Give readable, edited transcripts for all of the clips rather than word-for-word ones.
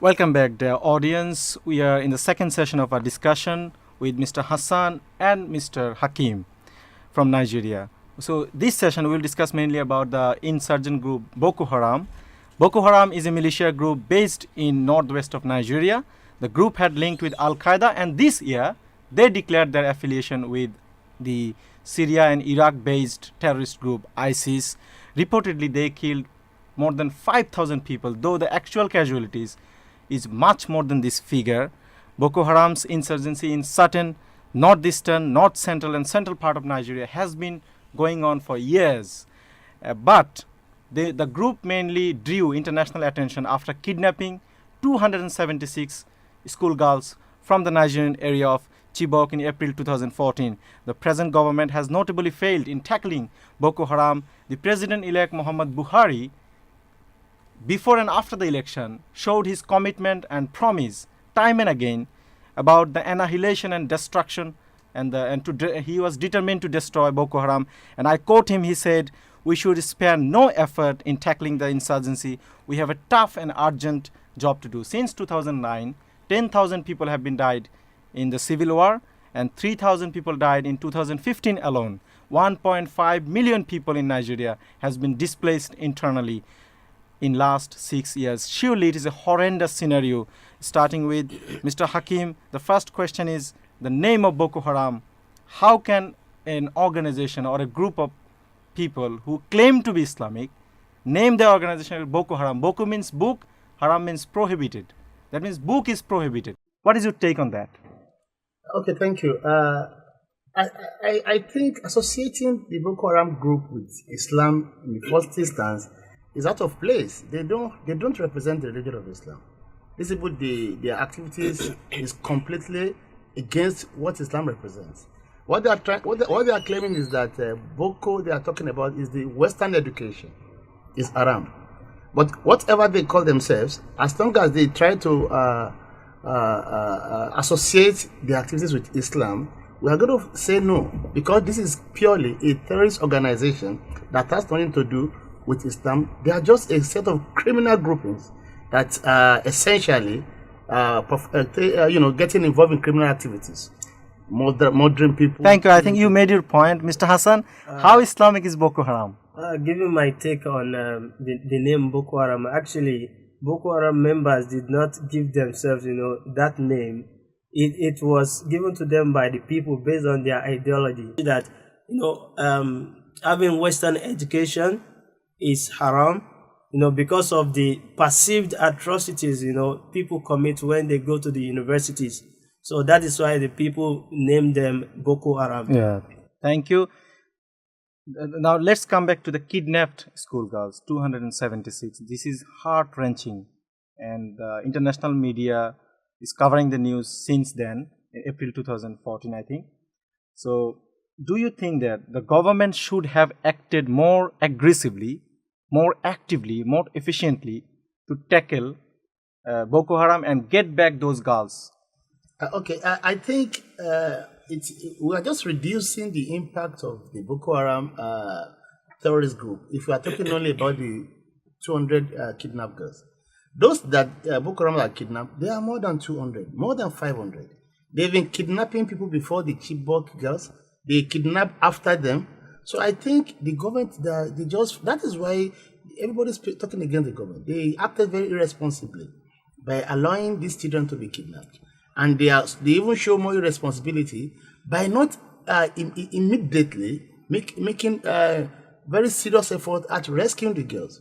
Welcome back, dear audience. We are in the second session of our discussion with Mr. Hassan and Mr. Hakeem from Nigeria. So this session we will discuss mainly about the insurgent group Boko Haram. Boko Haram is a militia group based in northwest of Nigeria. The group had linked with Al-Qaeda, and this year they declared their affiliation with the Syria and Iraq-based terrorist group ISIS. Reportedly, they killed more than 5,000 people, though the actual casualties is much more than this figure. Boko Haram's insurgency in certain northeastern, north central and central part of Nigeria has been going on for years. But the group mainly drew international attention after kidnapping 276 schoolgirls from the Nigerian area of Chibok in April 2014. The present government has notably failed in tackling Boko Haram. The President-elect Mohammad Buhari, before and after the election, showed his commitment and promise time and again about the annihilation and destruction, and he was determined to destroy Boko Haram. And I quote him, he said, "We should spare no effort in tackling the insurgency. We have a tough and urgent job to do." Since 2009, 10,000 people have been died in the civil war, and 3,000 people died in 2015 alone. 1.5 million people in Nigeria has been displaced internally in last 6 years. Surely it is a horrendous scenario. Starting with Mr. Hakeem, the first question is the name of Boko Haram. How can an organization or a group of people who claim to be Islamic name their organization Boko Haram? Boko means book, Haram means prohibited. That means book is prohibited. What is your take on that? Okay, thank you. I think associating the Boko Haram group with Islam in the first instance is out of place. They don't represent the religion of Islam. These people, their activities is completely against what Islam represents. What they are claiming is that Boko they are talking about is the Western education, is Haram. But whatever they call themselves, as long as they try to associate their activities with Islam, we are going to say no, because this is purely a terrorist organization that has nothing to do with Islam. They are just a set of criminal groupings that essentially, getting involved in criminal activities, murdering people. Thank you. I think you made your point, Mr. Hassan. How Islamic is Boko Haram? Giving my take on the name Boko Haram, actually, Boko Haram members did not give themselves, that name. It was given to them by the people based on their ideology. That, having Western education is haram, because of the perceived atrocities, people commit when they go to the universities. So that is why the people name them Boko Haram. Yeah, thank you. Now let's come back to the kidnapped schoolgirls, 276. This is heart-wrenching, and international media is covering the news since then, April 2014, I think. So do you think that the government should have acted more aggressively, more actively, more efficiently to tackle Boko Haram and get back those girls? I think we are just reducing the impact of the Boko Haram terrorist group. If we are talking only about the 200 kidnapped girls, those that Boko Haram are kidnapped, they are more than 200, more than 500. They've been kidnapping people before the Chibok girls. They kidnap after them. So I think the government, that is why everybody's talking against the government. They acted very irresponsibly by allowing these children to be kidnapped. And they even show more irresponsibility by not immediately making very serious effort at rescuing the girls.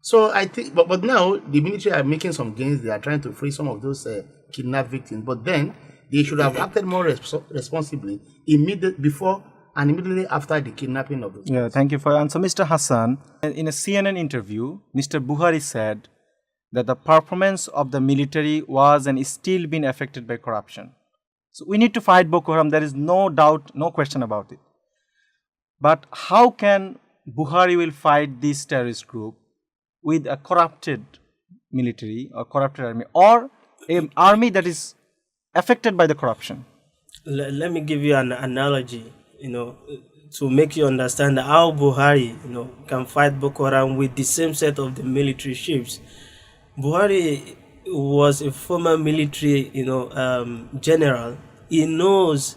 So I think, but now the military are making some gains. They are trying to free some of those kidnapped victims. But then they should have acted more responsibly before and immediately after the kidnapping of those girls. Yeah, thank you for your answer. Mr. Hassan, in a CNN interview, Mr. Buhari said that the performance of the military was and is still being affected by corruption. So we need to fight Boko Haram. There is no doubt, no question about it. But how can Buhari will fight this terrorist group with a corrupted military or corrupted army, or an army that is affected by the corruption? Let me give you an analogy, to make you understand how Buhari, can fight Boko Haram with the same set of the military chiefs. Buhari was a former military, general. He knows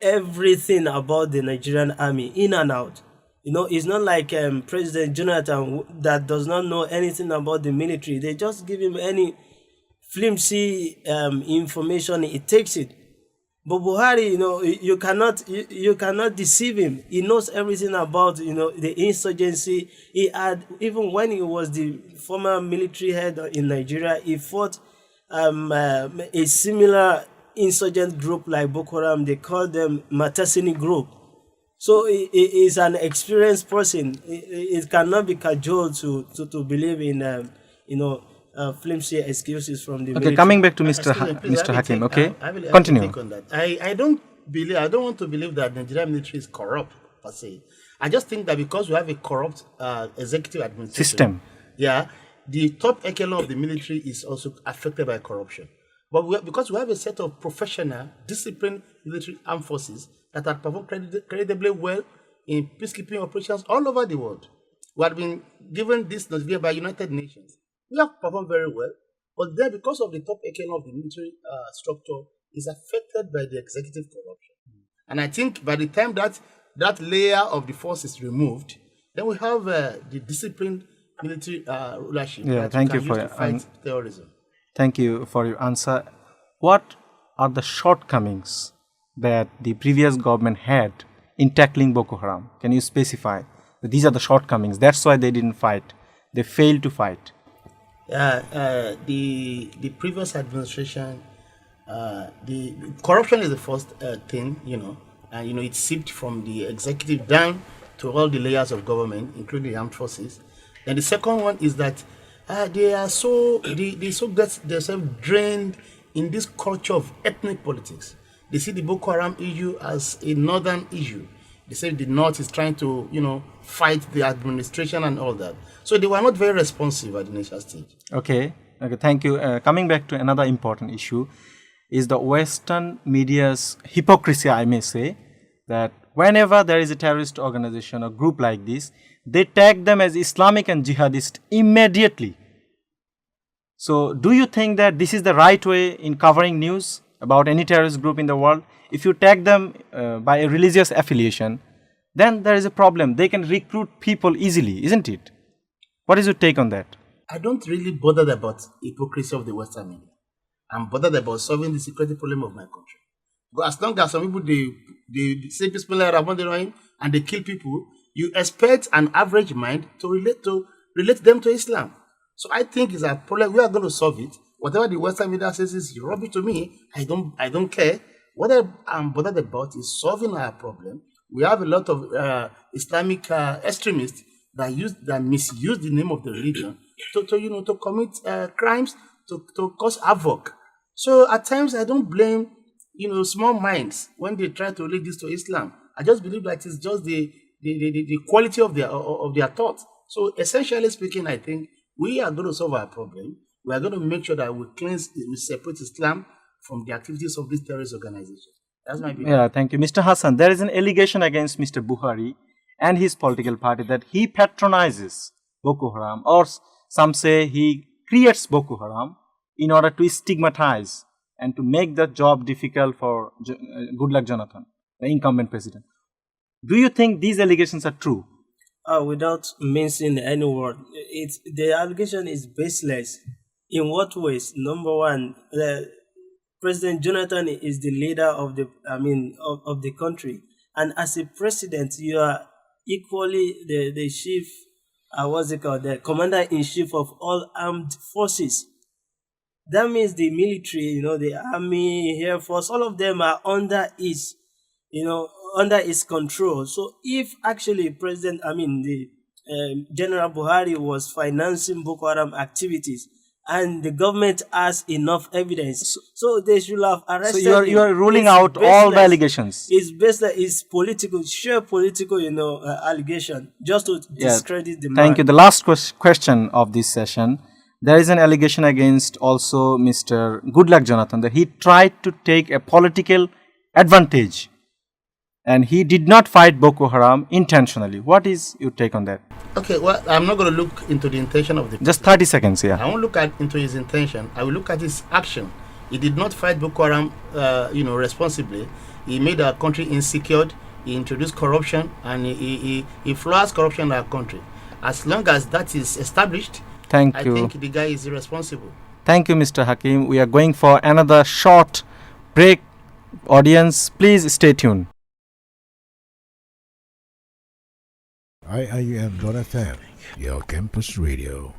everything about the Nigerian army in and out. It's not like President Jonathan that does not know anything about the military. They just give him any flimsy information, he takes it. But Buhari, you cannot deceive him. He knows everything about, the insurgency. He had, even when he was the former military head in Nigeria, he fought a similar insurgent group like Boko Haram. They call them Mutasim group. So he is an experienced person. It cannot be cajoled to believe in, flimsy excuses from the military. Coming back to Mr. Hakim, okay? Continue. I don't want to believe that Nigerian military is corrupt, per se. I just think that because we have a corrupt executive administration system, the top echelon of the military is also affected by corruption. But because we have a set of professional, disciplined military armed forces that have performed credibly well in peacekeeping operations all over the world. We have been given this notification by United Nations. We have performed very well, but then because of the top echelon of the military structure is affected by the executive corruption. And I think by the time that layer of the force is removed, then we have the disciplined military rulership that thank you can for use to fight terrorism. Thank you for your answer. What are the shortcomings that the previous government had in tackling Boko Haram? Can you specify? These are the shortcomings. That's why they didn't fight. They failed to fight. The previous administration, the corruption is the first thing, and it seeped from the executive down to all the layers of government, including the armed forces. And the second one is that they get themselves drained in this culture of ethnic politics. They see the Boko Haram issue as a northern issue. They say the north is trying to, fight the administration and all that. So they were not very responsive at the initial stage. Okay, thank you. Coming back to another important issue is the Western media's hypocrisy, I may say, that whenever there is a terrorist organization or group like this, they tag them as Islamic and jihadist immediately. So do you think that this is the right way in covering news about any terrorist group in the world? If you tag them by a religious affiliation, then there is a problem. They can recruit people easily, isn't it? What is your take on that? I don't really bother about hypocrisy of the Western media. I'm bothered about solving the security problem of my country. But as long as some people they say Bismillah Rahman Rahim and they kill people, you expect an average mind to relate them to Islam. So I think it's a problem. We are going to solve it. Whatever the Western media says is rubbish to me. I don't care. What I'm bothered about is solving our problem. We have a lot of Islamic extremists that misuse the name of the religion to commit crimes, to cause havoc. So at times I don't blame small minds when they try to relate this to Islam. I just believe that it's just the quality of their thoughts. So essentially speaking, I think we are going to solve our problem. We are going to make sure that we separate Islam from the activities of this terrorist organization. That's my view. Yeah, thank you. Mr. Hassan, there is an allegation against Mr. Buhari and his political party that he patronizes Boko Haram, or some say he creates Boko Haram in order to stigmatize and to make the job difficult for Goodluck Jonathan, the incumbent president. Do you think these allegations are true? Without mincing any word, the allegation is baseless. In what ways? Number one, President Jonathan is the leader of the country, and as a president, you are equally the chief, the commander-in-chief of all armed forces. That means the military, the army, air force, all of them are under his control. So if actually General Buhari was financing Boko Haram activities, and the government has enough evidence, so they should have arrested. So you are ruling out all the allegations. It's political, sheer political, allegation, just to discredit the man. Thank you. The last question of this session. There is an allegation against also Mr. Goodluck Jonathan that he tried to take a political advantage and he did not fight Boko Haram intentionally. What is your take on that? Okay, well, I'm not going to look into the intention of the Just 30 seconds, I yeah. won't look into his intention. I will look at his action. He did not fight Boko Haram, responsibly. He made our country insecure. He introduced corruption, and he flourished corruption in our country. As long as that is established, Thank I you. think the guy is irresponsible. Thank you, Mr. Hakeem. We are going for another short break. Audience, please stay tuned. IIUM.FM, your campus radio.